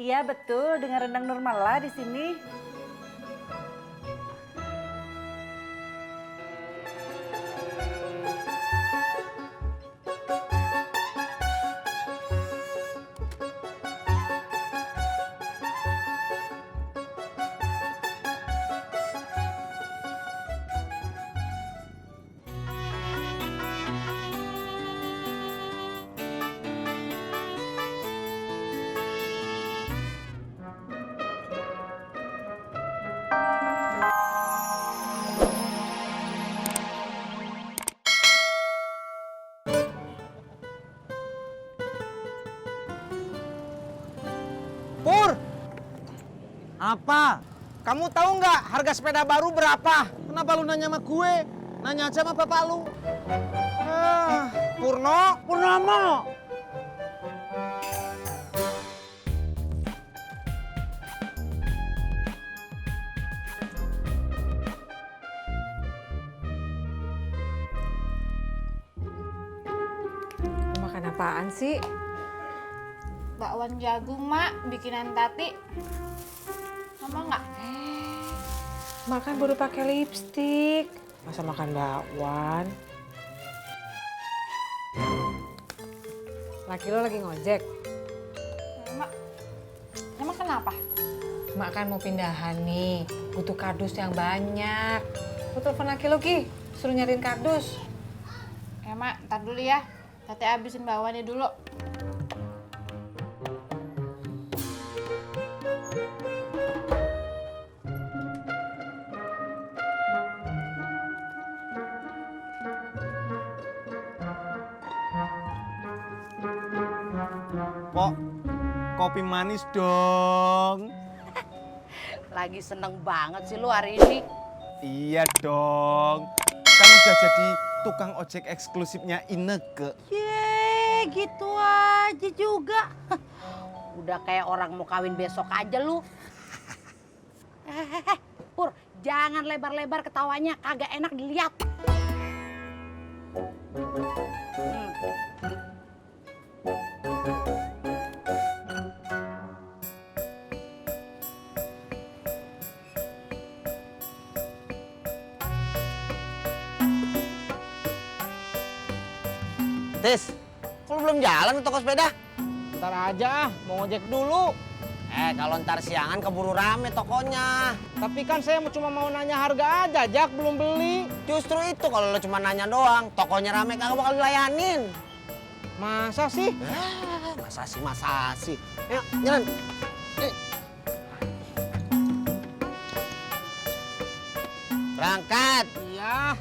Iya betul, dengan rendang Nurmala di sini. Pur, apa? Kamu tahu nggak harga sepeda baru berapa? Kenapa lu nanya sama gue? Nanya aja sama bapak lu. Purnomo. Makan apaan sih? Bakwan jagung, Mak, bikinan Tati. Sama nggak? Makan baru pakai lipstik. Masa makan bakwan? Laki lo lagi ngojek? Mak, emang kenapa? Mak kan mau pindahan nih, butuh kardus yang banyak. Lo telepon laki lo, Ki, suruh nyariin kardus. Ya, Mak, ntar dulu ya. Tati habisin bakwannya dulu. Pok, kopi manis dong. Lagi seneng banget sih lu hari ini. Iya dong. Kan udah jadi tukang ojek eksklusifnya Ineke. Ye, gitu aja juga. Udah kayak orang mau kawin besok aja lu. Pur, jangan lebar-lebar ketawanya, kagak enak dilihat. Tis, kok lu belum jalan ke toko sepeda? Ntar aja, mau ngojek dulu. Kalau ntar siangan keburu rame tokonya. Tapi kan saya cuma mau nanya harga aja, Jak, belum beli. Justru itu kalau lo cuma nanya doang, tokonya rame kagak bakal dilayanin. Masa sih? Masa sih. Ayo, jalan. Berangkat. Iya.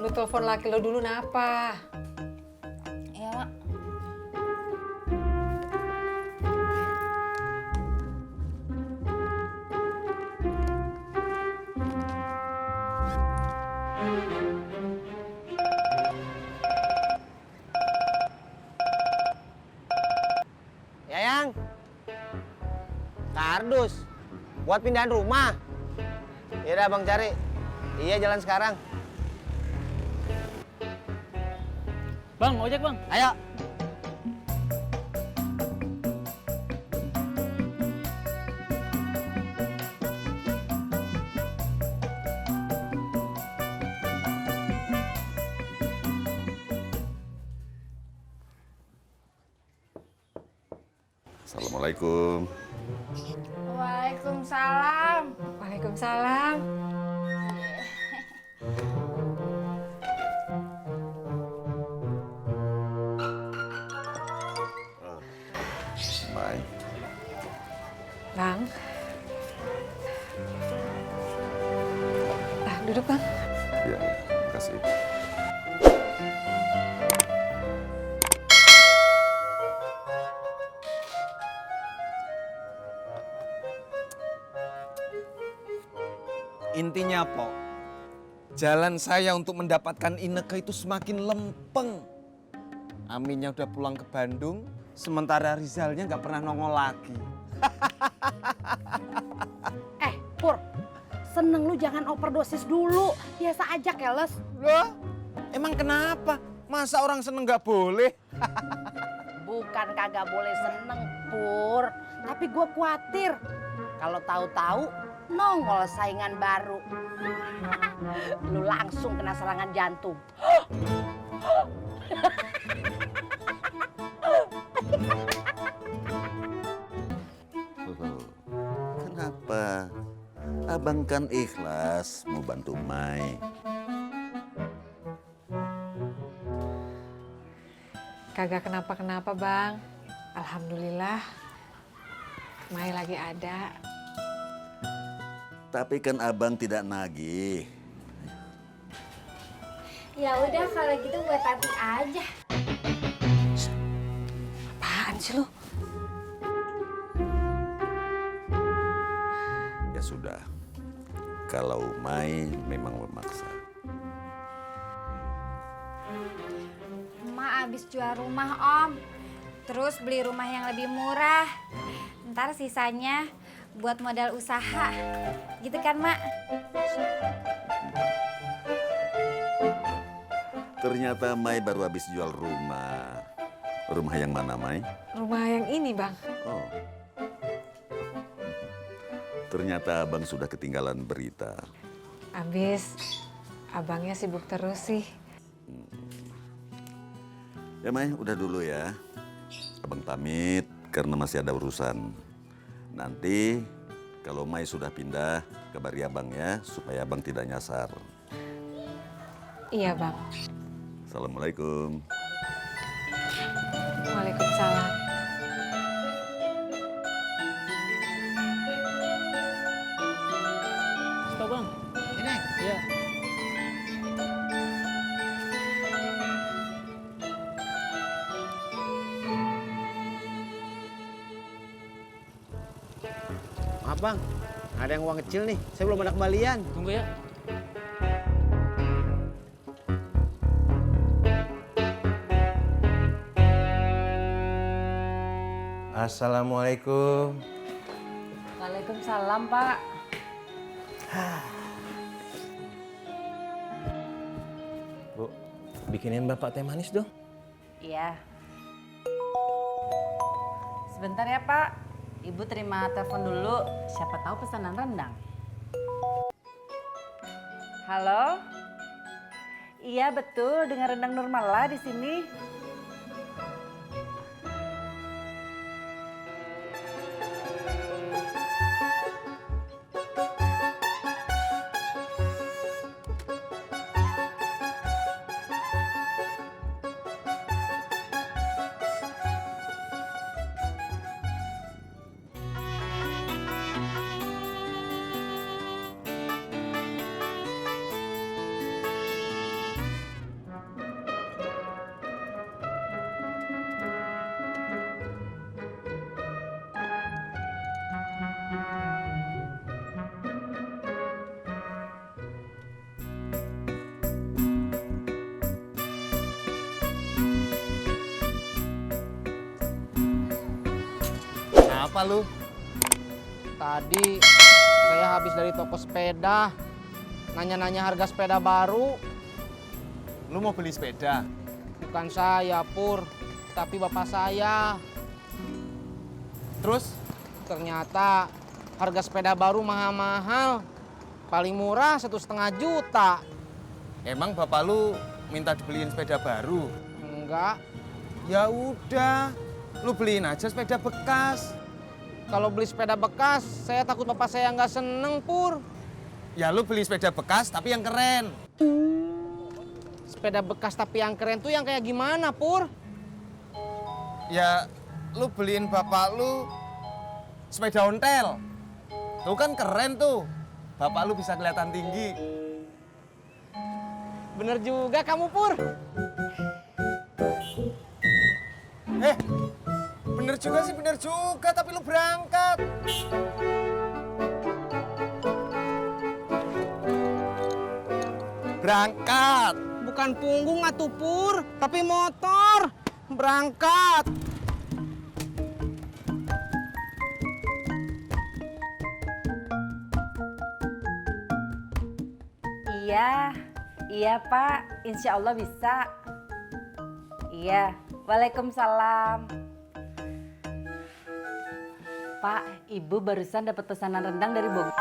Lu telepon laki lo dulu napa? Iya, Mak. Yayang. Kardus. Buat pindahan rumah. Iya Bang cari. Iya jalan sekarang. Bang, ojek bang. Ayo. Assalamualaikum. Waalaikumsalam. Waalaikumsalam. Mai. Bang. Duduk, Bang. Ya, makasih. Intinya, Pok, jalan saya untuk mendapatkan Ineke itu semakin lempeng. Aminnya udah pulang ke Bandung, sementara Rizalnya nggak pernah nongol lagi. Pur, seneng lu jangan overdosis dulu. Biasa aja keles. Loh, emang kenapa? Masa orang seneng nggak boleh? Bukan kagak boleh seneng, Pur. Tapi gue khawatir. Kalau tahu-tahu nongol saingan baru. Lu langsung kena serangan jantung. Kenapa? Abang kan ikhlas mau bantu Mai. Kagak kenapa-kenapa, Bang. Alhamdulillah. Mai lagi ada. Tapi kan abang tidak nagih. Ya udah kalau gitu buat Tati aja. Apaan sih lu? Ya sudah, kalau Mai memang memaksa. Emak abis jual rumah Om. Terus beli rumah yang lebih murah. Ntar sisanya buat modal usaha. Gitu kan, Mak? Ternyata Mai baru habis jual rumah. Rumah yang mana, Mai? Rumah yang ini, Bang. Oh. Ternyata abang sudah ketinggalan berita. Abis abangnya sibuk terus sih. Ya, Mai, udah dulu ya. Abang pamit karena masih ada urusan. Nanti kalau Mai sudah pindah, kabari abang ya, supaya abang tidak nyasar. Iya, Bang. Assalamualaikum. Waalaikumsalam. Stop bang. Ini? Iya. Maaf bang, ada yang uang kecil nih. Saya belum ada kembalian. Tunggu ya. Assalamualaikum. Waalaikumsalam, Pak. Bu, bikinin Bapak teh manis dong. Iya. Sebentar ya, Pak. Ibu terima telepon dulu. Siapa tahu pesanan rendang. Halo? Iya, betul. Dengan rendang Nurmala di sini. Apa lu? Tadi saya habis dari toko sepeda. Nanya-nanya harga sepeda baru. Lu mau beli sepeda? Bukan saya, Pur. Tapi bapak saya. Terus? Ternyata harga sepeda baru mahal-mahal. Paling murah 1,5 juta. Emang bapak lu minta dibeliin sepeda baru? Enggak. Ya udah, lu beliin aja sepeda bekas. Kalau beli sepeda bekas, saya takut bapak saya nggak seneng, Pur. Ya lu beli sepeda bekas tapi yang keren. Sepeda bekas tapi yang keren tuh yang kayak gimana, Pur? Ya lu beliin bapak lu sepeda ontel. Tuh kan keren tuh. Bapak lu bisa kelihatan tinggi. Bener juga kamu, Pur. Bener juga sih, bener juga. Tapi lu berangkat. Berangkat. Bukan punggung atuh, Pur, tapi motor. Berangkat. Iya Pak, insya Allah bisa. Iya, Waalaikumsalam. Pak, Ibu barusan dapat pesanan rendang dari Bogor.